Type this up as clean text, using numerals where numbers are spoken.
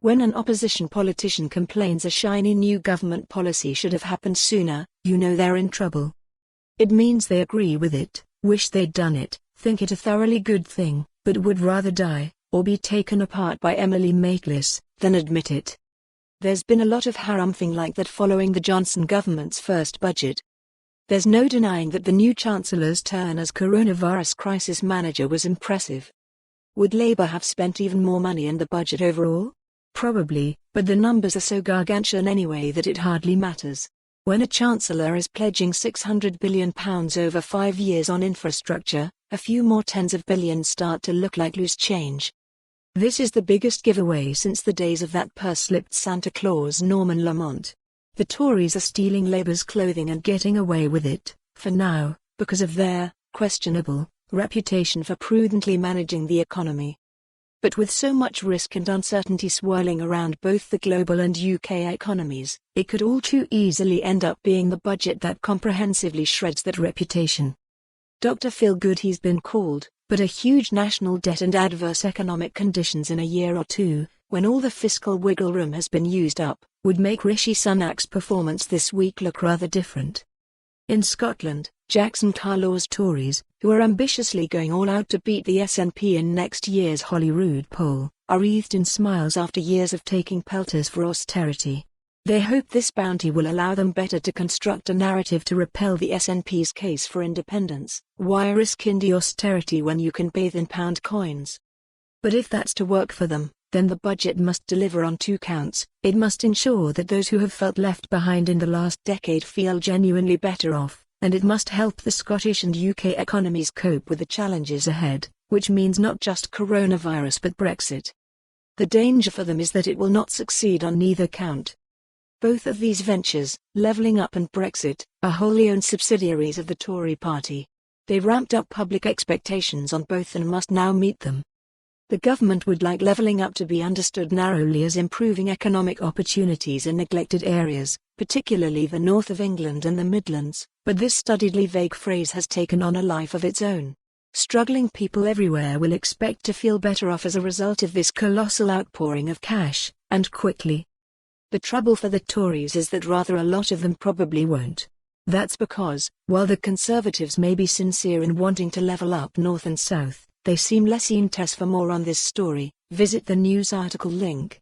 When an opposition politician complains a shiny new government policy should have happened sooner, you know they're in trouble. It means they agree with it, wish they'd done it, think it a thoroughly good thing, but would rather die, or be taken apart by Emily Maitlis, than admit it. There's been a lot of harrumphing like that following the Johnson government's first budget. There's no denying that the new Chancellor's turn as coronavirus crisis manager was impressive. Would Labour have spent even more money in the budget overall? Probably, but the numbers are so gargantuan anyway that it hardly matters. When a Chancellor is pledging £600 billion over 5 years on infrastructure, a few more tens of billions start to look like loose change. This is the biggest giveaway since the days of that purse-lipped Santa Claus Norman Lamont. The Tories are stealing Labour's clothing and getting away with it, for now, because of their questionable reputation for prudently managing the economy. But with so much risk and uncertainty swirling around both the global and UK economies, it could all too easily end up being the budget that comprehensively shreds that reputation. Dr. Feelgood he's been called, but a huge national debt and adverse economic conditions in a year or two, when all the fiscal wiggle room has been used up, would make Rishi Sunak's performance this week look rather different. In Scotland, Jackson Carlaw's Tories, who are ambitiously going all out to beat the SNP in next year's Holyrood poll, are wreathed in smiles after years of taking pelters for austerity. They hope this bounty will allow them better to construct a narrative to repel the SNP's case for independence. Why risk indie austerity when you can bathe in pound coins? But if that's to work for them, then the budget must deliver on 2 counts. It must ensure that those who have felt left behind in the last decade feel genuinely better off, and it must help the Scottish and UK economies cope with the challenges ahead, which means not just coronavirus but Brexit. The danger for them is that it will not succeed on neither count. Both of these ventures, Levelling Up and Brexit, are wholly owned subsidiaries of the Tory party. They've ramped up public expectations on both and must now meet them. The government would like Levelling Up to be understood narrowly as improving economic opportunities in neglected areas, particularly the north of England and the Midlands, but this studiedly vague phrase has taken on a life of its own. Struggling people everywhere will expect to feel better off as a result of this colossal outpouring of cash, and quickly. The trouble for the Tories is that rather a lot of them probably won't. That's because, while the Conservatives may be sincere in wanting to level up north and south, they seem less keen. For more on this story, visit the news article link.